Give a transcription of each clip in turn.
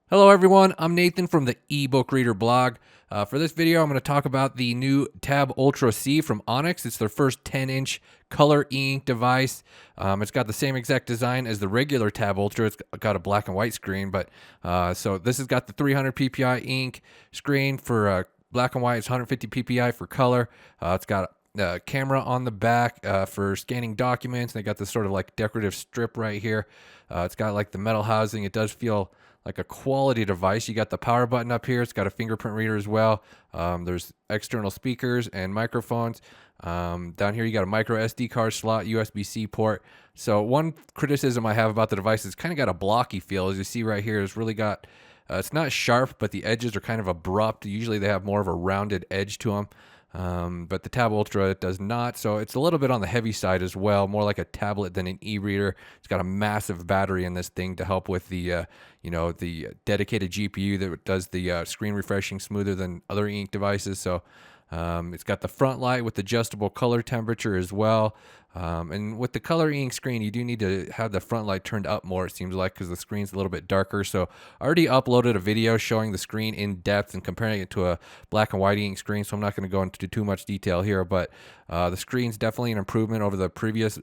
Hello, everyone. I'm Nathan from the eBook Reader blog. For this video, I'm going to talk about the new Tab Ultra C from Onyx. It's their first 10-inch color e-ink device. It's got the same exact design as the regular Tab Ultra. It's got a black and white screen, but so this has got the 300 ppi ink screen for black and white. It's 150 ppi for color. It's got camera on the back for scanning documents. They got this sort of like decorative strip right here. It's got like the metal housing. It does feel like a quality device. You got the power button up here. It's got a fingerprint reader as well. There's external speakers and microphones. Down here, you got a micro SD card slot, USB-C port. So one criticism I have about the device is kind of got a blocky feel. As you see right here, it's really got, it's not sharp, but the edges are kind of abrupt. Usually they have more of a rounded edge to them. But the Tab Ultra, it does not. So it's a little bit on the heavy side as well, more like a tablet than an e-reader. It's got a massive battery in this thing to help with the, the dedicated GPU that does the screen refreshing smoother than other ink devices. So it's got the front light with adjustable color temperature as well. And with the color ink screen, you do need to have the front light turned up more, it seems like, because the screen's a little bit darker. So I already uploaded a video showing the screen in depth and comparing it to a black and white ink screen. So I'm not going to go into too much detail here, but the screen's definitely an improvement over the previous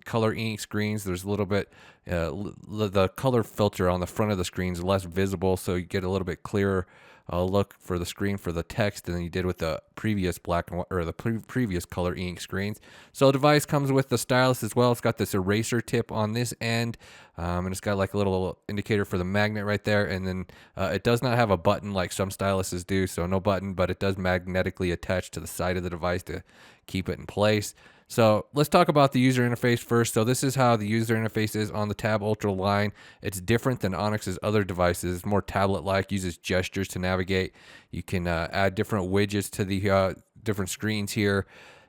color ink screens. There's a little bit, the color filter on the front of the screen is less visible, so you get a little bit clearer look for the screen for the text than you did with the previous black and white, or the previous color ink screens. So the device comes with the stylus as well. It's got this eraser tip on this end, and it's got like a little indicator for the magnet right there. And then it does not have a button like some styluses do, so no button, but it does magnetically attach to the side of the device to keep it in place. So let's talk about the user interface first. So this is how the user interface is on the Tab Ultra line. It's different than Onyx's other devices. It's more tablet-like, uses gestures to navigate. You can add different widgets to the different screens here.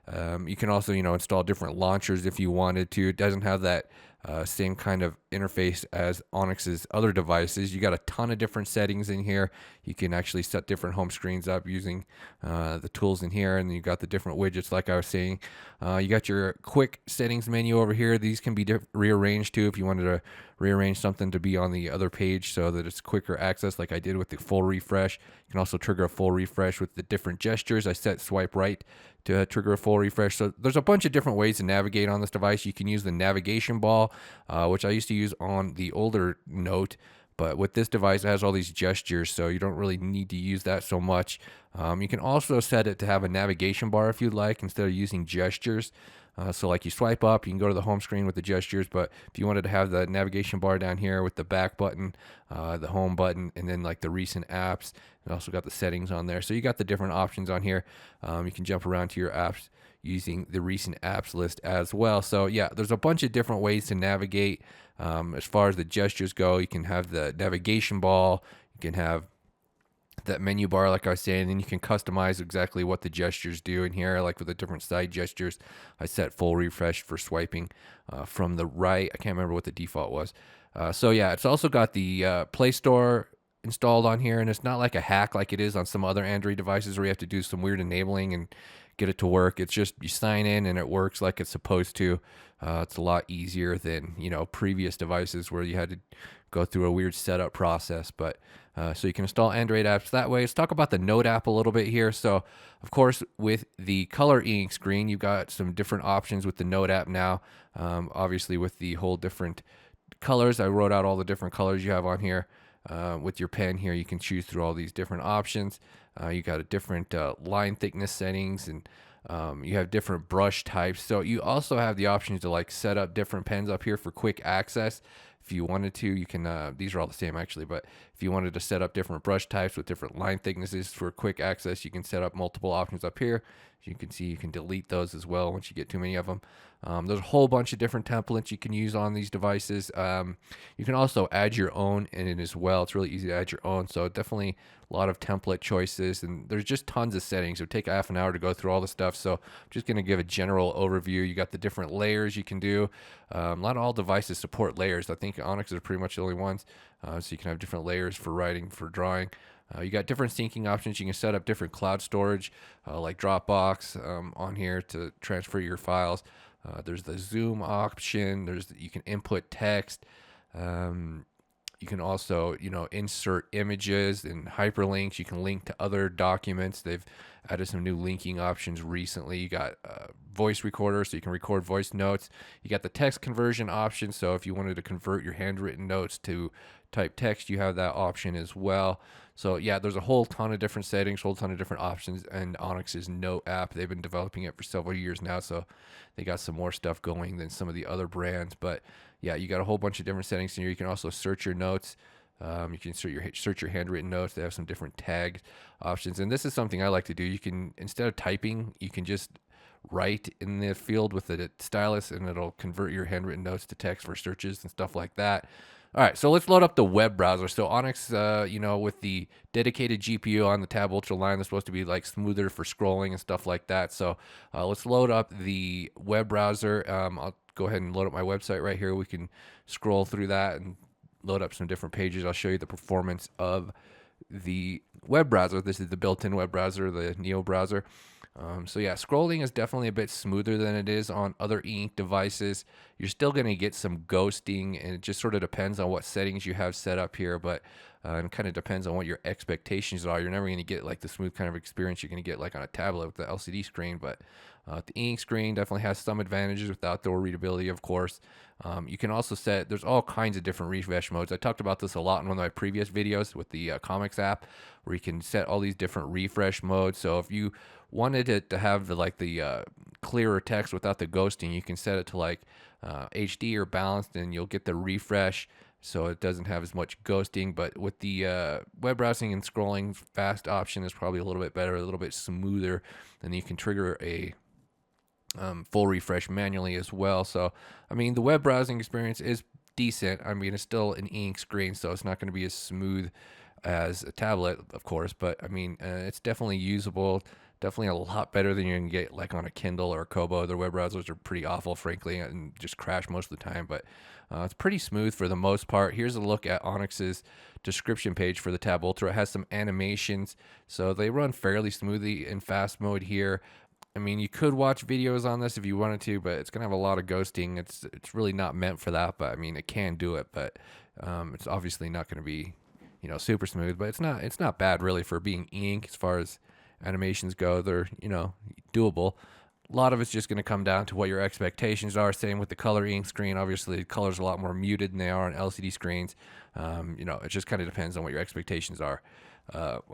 You can also, install different launchers if you wanted to. It doesn't have that same kind of interface as Onyx's other devices. You got a ton of different settings in here. You can actually set different home screens up using the tools in here, and you got the different widgets like I was saying. You got your quick settings menu over here. These can be rearranged too if you wanted to rearrange something to be on the other page so that it's quicker access like I did with the full refresh. You can also trigger a full refresh with the different gestures. I set swipe right to trigger a full refresh. So there's a bunch of different ways to navigate on this device. You can use the navigation ball, which I used to use on the older Note, but with this device, it has all these gestures, so you don't really need to use that so much. You can also set it to have a navigation bar if you'd like, instead of using gestures. So like you swipe up, you can go to the home screen with the gestures, but if you wanted to have the navigation bar down here with the back button, the home button, and then like the recent apps, and also got the settings on there. So you got the different options on here. You can jump around to your apps using the recent apps list as well. So yeah, there's a bunch of different ways to navigate. As far as the gestures go, you can have the navigation ball, you can have that menu bar like I was saying, and you can customize exactly what the gestures do in here, like with the different side gestures. I set full refresh for swiping from the right. I can't remember what the default was. So yeah, it's also got the Play Store installed on here, and it's not like a hack like it is on some other Android devices where you have to do some weird enabling and get it to work. It's just you sign in and it works like it's supposed to. It's a lot easier than previous devices where you had to go through a weird setup process. But so you can install Android apps that way. Let's talk about the Note app a little bit here. So of course, with the color e-ink screen, you've got some different options with the Note app now. Obviously, with the whole different colors, I wrote out all the different colors you have on here. With your pen here, you can choose through all these different options. You got a different line thickness settings, and you have different brush types. So you also have the option to like set up different pens up here for quick access. If you wanted to, you can, these are all the same actually, but if you wanted to set up different brush types with different line thicknesses for quick access, you can set up multiple options up here. As you can see, you can delete those as well once you get too many of them. There's a whole bunch of different templates you can use on these devices. You can also add your own in it as well. It's really easy to add your own. So definitely a lot of template choices, and there's just tons of settings. It would take half an hour to go through all the stuff. So I'm just going to give a general overview. You got the different layers you can do. Not all devices support layers. I think Onyx is pretty much the only ones. So you can have different layers for writing, for drawing. You got different syncing options. You can set up different cloud storage, like Dropbox, on here to transfer your files. There's the zoom option. You can input text. You can also, insert images and hyperlinks. You can link to other documents. They've added some new linking options recently. You got voice recorder, so you can record voice notes. You got the text conversion option, so if you wanted to convert your handwritten notes to type text, you have that option as well. So yeah, there's a whole ton of different settings, whole ton of different options, and Onyx's Note app, they've been developing it for several years now, so they got some more stuff going than some of the other brands. But yeah, you got a whole bunch of different settings in here. You can also search your notes. You can search your handwritten notes. They have some different tag options, and this is something I like to do. You can, instead of typing, you can just write in the field with the stylus, and it'll convert your handwritten notes to text for searches and stuff like that. All right, so let's load up the web browser. So Onyx, with the dedicated GPU on the Tab Ultra line, is supposed to be like smoother for scrolling and stuff like that. So let's load up the web browser. I'll go ahead and load up my website right here. We can scroll through that and load up some different pages. I'll show you the performance of the web browser. This is the built-in web browser, the Neo browser. So yeah, scrolling is definitely a bit smoother than it is on other e-ink devices. You're still going to get some ghosting, and it just sort of depends on what settings you have set up here, but it kind of depends on what your expectations are. You're never going to get like the smooth kind of experience you're going to get like on a tablet with the LCD screen, but the e-ink screen definitely has some advantages with outdoor readability, of course. You can also set, there's all kinds of different refresh modes. I talked about this a lot in one of my previous videos with the Comics app, where you can set all these different refresh modes. So if you wanted it to have the clearer text without the ghosting, you can set it to like HD or balanced, and you'll get the refresh, so it doesn't have as much ghosting. But with the web browsing and scrolling, fast option is probably a little bit better, a little bit smoother, and you can trigger a full refresh manually as well. So I mean, the web browsing experience is decent. I mean, it's still an e-ink screen, so it's not going to be as smooth as a tablet, of course, but I mean, it's definitely usable. Definitely a lot better than you can get like on a Kindle or a Kobo. Their web browsers are pretty awful, frankly, and just crash most of the time. But it's pretty smooth for the most part. Here's a look at Onyx's description page for the Tab Ultra. It has some animations, so they run fairly smoothly in fast mode here. I mean, you could watch videos on this if you wanted to, but it's gonna have a lot of ghosting. It's really not meant for that. But I mean, it can do it, but it's obviously not going to be super smooth. But it's not bad really for being e-ink as far as animations go. They're doable. A lot of it's just going to come down to what your expectations are. Same with the color ink screen. Obviously, color's a lot more muted than they are on LCD screens. It just kind of depends on what your expectations are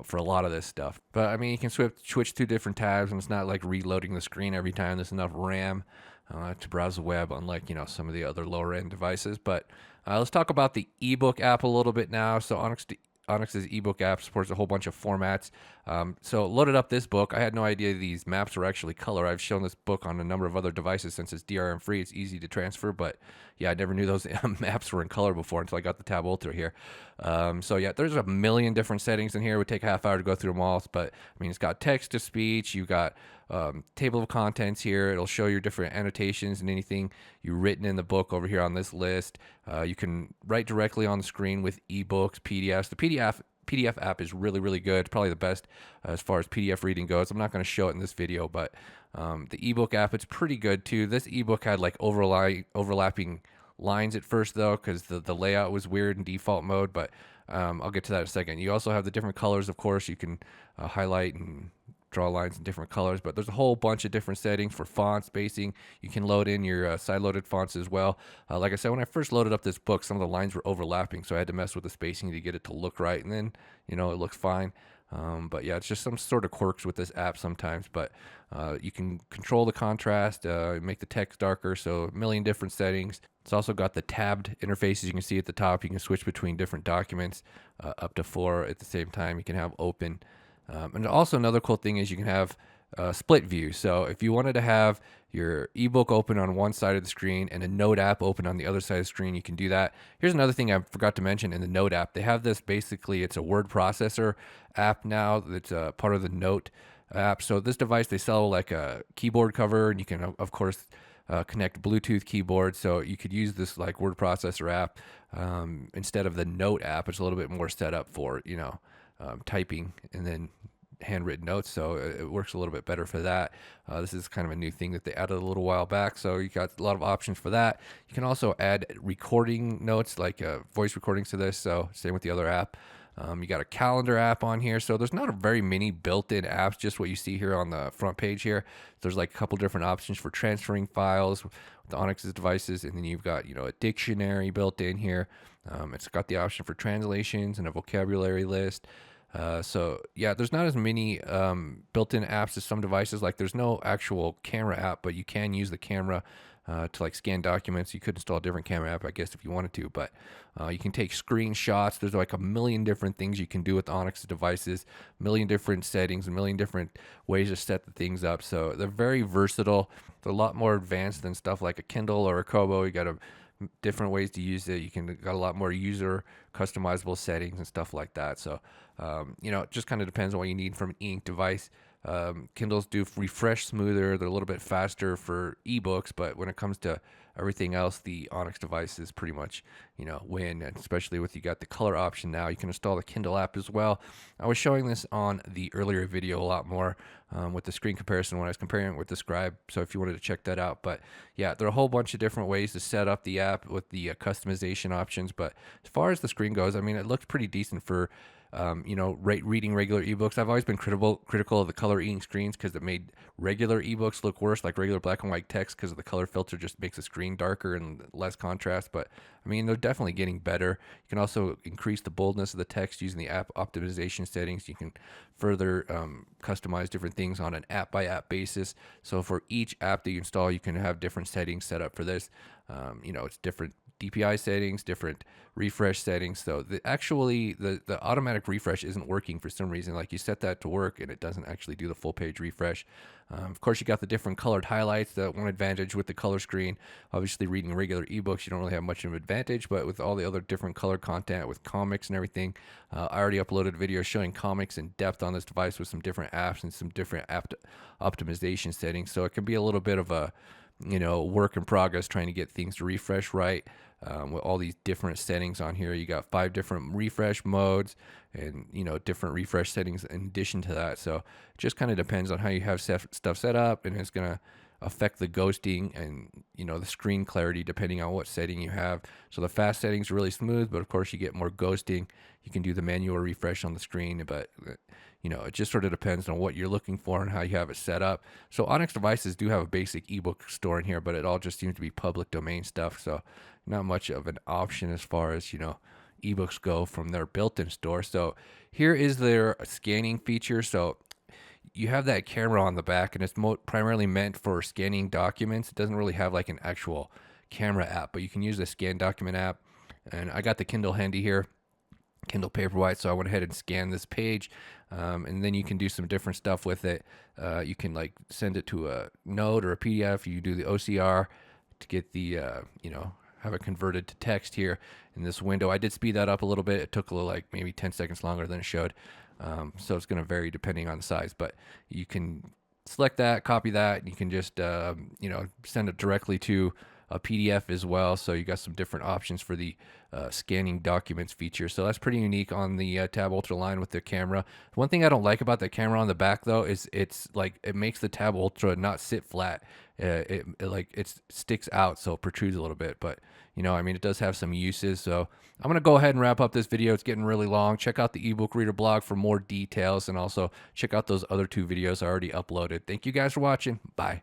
for a lot of this stuff. But I mean, you can switch to different tabs, and it's not like reloading the screen every time. There's enough RAM to browse the web, unlike some of the other lower end devices. But let's talk about the ebook app a little bit now. So Onyx's ebook app supports a whole bunch of formats. So loaded up this book. I had no idea these maps were actually color. I've shown this book on a number of other devices since it's DRM free. It's easy to transfer, but yeah, I never knew those maps were in color before until I got the Tab Ultra here. So yeah, there's a million different settings in here. It would take a half hour to go through them all, but I mean, it's got text to speech. You've got table of contents here. It'll show your different annotations and anything you've written in the book over here on this list. You can write directly on the screen with ebooks, PDFs. The PDF app is really, really good. It's probably the best as far as PDF reading goes. I'm not going to show it in this video, but the ebook app, it's pretty good too. This ebook had like overlapping lines at first though, because the layout was weird in default mode, but I'll get to that in a second. You also have the different colors, of course. You can highlight and draw lines in different colors, but there's a whole bunch of different settings for font spacing. You can load in your side-loaded fonts as well. Like I said, when I first loaded up this book, some of the lines were overlapping, so I had to mess with the spacing to get it to look right, and then it looks fine. But yeah, it's just some sort of quirks with this app sometimes, but you can control the contrast, make the text darker, so a million different settings. It's also got the tabbed interfaces you can see at the top. You can switch between different documents, up to 4 at the same time. You can have open. And also another cool thing is you can have split view. So if you wanted to have your ebook open on one side of the screen and a Note app open on the other side of the screen, you can do that. Here's another thing I forgot to mention in the Note app. They have this, basically it's a word processor app now that's part of the Note app. So this device, they sell like a keyboard cover, and you can of course connect Bluetooth keyboard. So you could use this like word processor app instead of the Note app. It's a little bit more set up for typing, and then handwritten notes, so it works a little bit better for that. This is kind of a new thing that they added a little while back, so you got a lot of options for that. You can also add recording notes, like voice recordings to this, so same with the other app. You got a calendar app on here, so there's not a very many built-in apps, just what you see here on the front page here. There's like a couple different options for transferring files with the Onyx's devices, and then you've got, you know, a dictionary built in here. It's got the option for translations and a vocabulary list. So yeah, there's not as many built-in apps as some devices. Like there's no actual camera app, but you can use the camera to like scan documents. You could install a different camera app, I guess, if you wanted to, but you can take screenshots. There's like a million different things you can do with Onyx devices, a million different settings, a million different ways to set the things up. So they're very versatile. They're a lot more advanced than stuff like a Kindle or a Kobo. You got different ways to use it. You can got a lot more user customizable settings and stuff like that. So, you know, it just kind of depends on what you need from an e-ink device. Kindles do refresh smoother. They're a little bit faster for ebooks, but when it comes to everything else, the Onyx device is pretty much, you know, win. And especially with you got the color option now, you can install the Kindle app as well. I was showing this on the earlier video a lot more with the screen comparison when I was comparing it with the Scribe. So if you wanted to check that out, but yeah, there are a whole bunch of different ways to set up the app with the customization options. But as far as the screen goes, I mean, it looks pretty decent for you know, reading regular ebooks. I've always been critical of the color e-ink screens because it made regular ebooks look worse, like regular black and white text, because the color filter just makes the screen darker and less contrast. But I mean, they're definitely getting better. You can also increase the boldness of the text using the app optimization settings. You can further customize different things on an app by app basis. So for each app that you install, you can have different settings set up for this. You know, it's different DPI settings, different refresh settings. So the automatic refresh isn't working for some reason. Like you set that to work and it doesn't actually do the full page refresh. Of course, you got the different colored highlights. The one advantage with the color screen, obviously reading regular ebooks, you don't really have much of an advantage, but with all the other different color content with comics and everything, I already uploaded a video showing comics in depth on this device with some different apps and some different app optimization settings. So it can be a little bit of a, you know, work in progress trying to get things to refresh right. With all these different settings on here, you got 5 different refresh modes and, you know, different refresh settings in addition to that. So it just kind of depends on how you have stuff set up, and it's going to affect the ghosting and, you know, the screen clarity depending on what setting you have. So the fast settings are really smooth, but of course you get more ghosting. You can do the manual refresh on the screen, but you know, it just sort of depends on what you're looking for and how you have it set up. So Onyx devices do have a basic ebook store in here, but it all just seems to be public domain stuff. So not much of an option as far as, you know, ebooks go from their built-in store. So here is their scanning feature. So you have that camera on the back, and it's primarily meant for scanning documents. It doesn't really have like an actual camera app, but you can use the scan document app. And I got the Kindle handy here, Kindle Paperwhite, so I went ahead and scanned this page, and then you can do some different stuff with it. You can like send it to a Node or a PDF. You do the OCR to get the you know, have it converted to text here in this window. I did speed that up a little bit. It took a little, like maybe 10 seconds longer than it showed. So it's going to vary depending on the size, but you can select that, copy that, and you can just, you know, send it directly to a PDF as well. So you got some different options for the scanning documents feature. So that's pretty unique on the Tab Ultra line with the camera. One thing I don't like about the camera on the back though is it's like it makes the Tab Ultra not sit flat. It sticks out, so it protrudes a little bit. But you know, I mean, it does have some uses. So I'm gonna go ahead and wrap up this video. It's getting really long. Check out the ebook reader blog for more details, and also check out those other 2 videos I already uploaded. Thank you guys for watching. Bye.